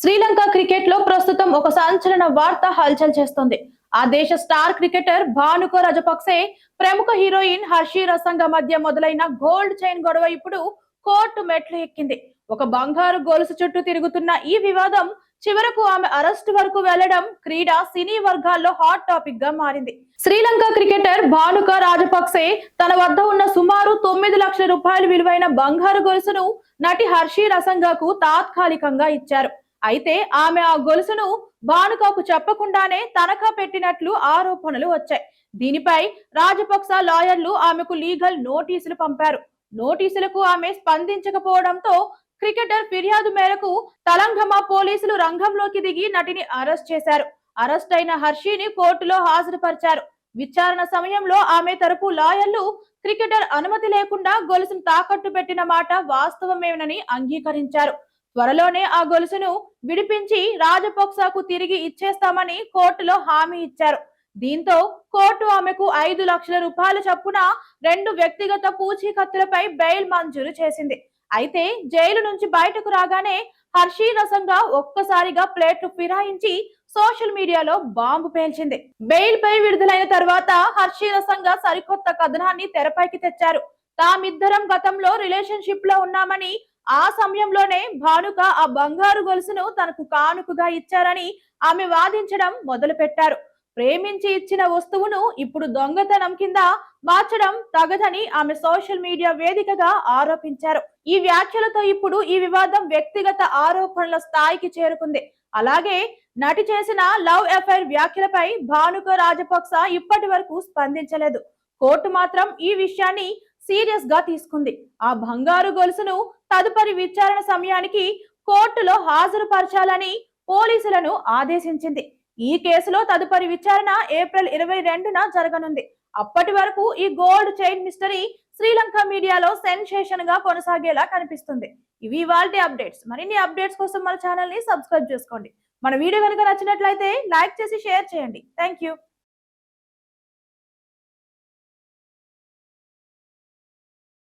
Sri Lanka cricket లో ప్రస్తుతం ఒక సంచలన వార్త హల్చల్ చేస్తోంది. ఆ దేశ స్టార్ క్రికెటర్ భానుక రాజపక్సే ప్రముఖ హీరోయిన్ హర్షి రసంగ మధ్య మొదలైన గోల్డ్ చైన్ గొడవ ఇప్పుడు కోర్టు మెట్లు ఎక్కింది. ఒక బంగారు గొలుసు చుట్టూ తిరుగుతున్న ఈ వివాదం చివరకు ఆమె అరెస్ట్ వరకు వెళ్లడం క్రీడా సినీ వర్గాల్లో హాట్ టాపిక్ గా మారింది. శ్రీలంక క్రికెటర్ భానుక రాజపక్సే తన వద్ద ఉన్న సుమారు 9 లక్షల రూపాయల విలువైన బంగారు గొలుసును నటి హర్షి రసంగకు తాత్కాలికంగా ఇచ్చారు. అయితే ఆమె ఆ గొలుసును భానుకకు చెప్పకుండానే తనఖా పెట్టినట్లు ఆరోపణలు వచ్చాయి. దీనిపై రాజపక్స లాయర్లు ఆమెకు లీగల్ నోటీసులు పంపారు. నోటీసులకు ఆమె స్పందించకపోవడంతో క్రికెటర్ ఫిర్యాదు మేరకు తలంగమ పోలీసులు రంగంలోకి దిగి నటిని అరెస్ట్ చేశారు. అరెస్ట్ అయిన హర్షిని కోర్టులో హాజరుపరిచారు. విచారణ సమయంలో ఆమె తరపు లాయర్లు క్రికెటర్ అనుమతి లేకుండా గొలుసును తాకట్టు పెట్టిన మాట వాస్తవమేనని అంగీకరించారు. త్వరలోనే ఆ గొలుసును విడిపించి రాజపక్సకు తిరిగి ఇచ్చేస్తామని కోర్టులో హామీ ఇచ్చారు. దీంతో కోర్టు ఆమెకు 5 లక్షల రూపాయల చొప్పున 2 వ్యక్తిగత పూచీకత్తులపై బెయిల్ మంజూరు చేసింది. అయితే జైలు నుంచి బయటకు రాగానే హర్షి రసంగా ఒక్కసారిగా ప్లేట్లు ఫిరాయించి సోషల్ మీడియాలో బాంబు పేల్చింది. బెయిల్ పై విడుదలైన తర్వాత హర్షి రసంగా సరికొత్త కథనాన్ని తెరపైకి తెచ్చారు. తామిద్దరం గతంలో రిలేషన్షిప్ లో ఉన్నామని, ఆ సమయంలోనే భానుక ఆ బంగారు గొలుసును తనకు కానుకగా ఇచ్చారని ఆమె వాదించడం మొదలు పెట్టారు. ప్రేమించి ఇచ్చిన వస్తువును ఇప్పుడు దొంగతనం కింద మార్చడం తగదని ఆమె సోషల్ మీడియా వేదికగా ఆరోపించారు. ఈ వ్యాఖ్యలతో ఇప్పుడు ఈ వివాదం వ్యక్తిగత ఆరోపణల స్థాయికి చేరుకుంది. అలాగే నటి చేసిన లవ్ అఫైర్ వ్యాఖ్యలపై భానుక రాజపక్స ఇప్పటి వరకు స్పందించలేదు. కోర్టు మాత్రం ఈ విషయాన్ని సీరియస్ గా తీసుకుంది. ఆ బంగారు గొలుసును తదుపరి విచారణ సమయానికి కోర్టులో హాజరుపరచాలని పోలీసులను ఆదేశించింది. ఈ కేసులో తదుపరి విచారణ ఏప్రిల్ 22న జరగనుంది. అప్పటి వరకు ఈ గోల్డ్ చైన్ మిస్టరీ శ్రీలంక మీడియాలో సెన్సేషన్ గా కొనసాగేలా కనిపిస్తుంది. ఇవి ఇవాల్టి అప్డేట్స్. మరిన్ని అప్డేట్స్ కోసం మన ఛానల్ ని సబ్స్క్రైబ్ చేసుకోండి. మన వీడియో కనుక నచ్చినట్లయితే లైక్ చేసి షేర్ చేయండి. Thank you.